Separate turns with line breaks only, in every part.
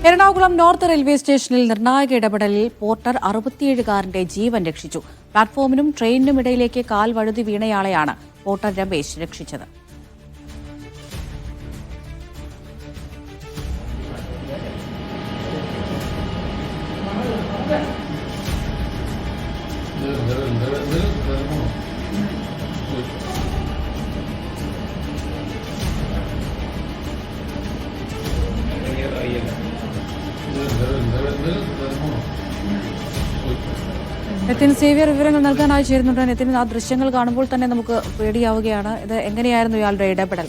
Ernakulam north railway സ്റ്റേഷനിൽ നിർണായക ഇടപെടലിൽ പോർട്ടർ 67കാരന്റെ ജീവൻ രക്ഷിച്ചു. പ്ലാറ്റ്ഫോമിനും ട്രെയിനിനും ഇടയിലേക്ക് കാൽ വഴുതി വീണയാളെയാണ് പോർട്ടർ രമേശ് രക്ഷിച്ചത്. നിതിൻ സേവ്യർ വിവരങ്ങൾ നൽകാനായി ചേരുന്നുണ്ട്. നിതിൻ, ആ ദൃശ്യങ്ങൾ കാണുമ്പോൾ തന്നെ നമുക്ക് പേടിയാവുകയാണ്. ഇത് എങ്ങനെയായിരുന്നു ഇയാളുടെ ഇടപെടൽ?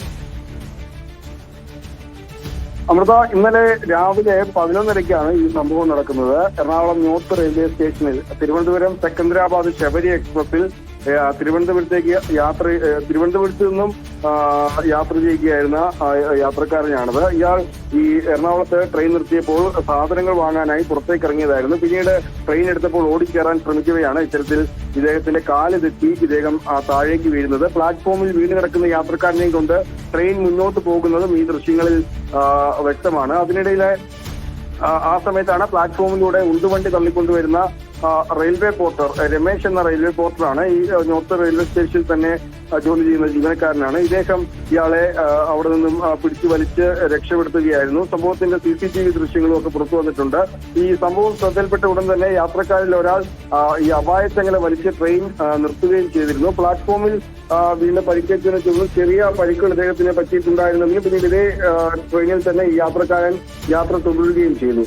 അമൃത, ഇന്നലെ രാവിലെ 11:30-ക്കാണ് ഈ സംഭവം നടക്കുന്നത്. എറണാകുളം നോർത്ത് റെയിൽവേ സ്റ്റേഷനിൽ തിരുവനന്തപുരം സെക്കന്ദരാബാദ് ശബരി എക്സ്പ്രസിൽ തിരുവനന്തപുരത്ത് നിന്നും യാത്ര ചെയ്യുകയായിരുന്ന യാത്രക്കാരനാണിത്. ഇയാൾ ഈ എറണാകുളത്ത് ട്രെയിൻ നിർത്തിയപ്പോൾ സാധനങ്ങൾ വാങ്ങാനായി പുറത്തേക്ക് ഇറങ്ങിയതായിരുന്നു. പിന്നീട് ട്രെയിൻ എടുത്തപ്പോൾ ഓടിക്കയറാൻ ശ്രമിക്കവെയാണ് ഇത്തരത്തിൽ ഇദ്ദേഹത്തിന്റെ കാല് തെറ്റി ഇദ്ദേഹം താഴേക്ക് വീഴുന്നത്. പ്ലാറ്റ്ഫോമിൽ വീണ് കിടക്കുന്ന യാത്രക്കാരനെയും കൊണ്ട് ട്രെയിൻ മുന്നോട്ട് പോകുന്നതും ഈ ദൃശ്യങ്ങളിൽ വ്യക്തമാണ്. അതിനിടയിലെ ആ സമയത്താണ് പ്ലാറ്റ്ഫോമിലൂടെ ഉന്തുവണ്ടി തള്ളിക്കൊണ്ടുവരുന്ന റെയിൽവേ പോർട്ടർ രമേശ് എന്ന റെയിൽവേ പോർട്ടറാണ്. ഈ നോർത്ത് റെയിൽവേ സ്റ്റേഷനിൽ തന്നെ ജോലി ചെയ്യുന്ന ജീവനക്കാരനാണ്. ഇദ്ദേഹം ഇയാളെ അവിടെ നിന്നും പിടിച്ചു വലിച്ച് രക്ഷപ്പെടുത്തുകയായിരുന്നു. സംഭവത്തിന്റെ CCTV ദൃശ്യങ്ങളും ഒക്കെ പുറത്തു വന്നിട്ടുണ്ട്. ഈ സംഭവം ശ്രദ്ധയിൽപ്പെട്ട ഉടൻ തന്നെ യാത്രക്കാരിൽ ഒരാൾ ഈ അപായച്ചങ്ങല വലിച്ച് ട്രെയിൻ നിർത്തുകയും ചെയ്തിരുന്നു. പ്ലാറ്റ്ഫോമിൽ വീണ്ടും പരിക്കേറ്റതിനെ തുടർന്ന് ചെറിയ പരിക്കുകൾ ഇദ്ദേഹത്തിന് പറ്റിയിട്ടുണ്ടായിരുന്നെങ്കിലും പിന്നീട് ഇതേ ട്രെയിനിൽ തന്നെ ഈ യാത്രക്കാരൻ യാത്ര തുടരുകയും ചെയ്തു.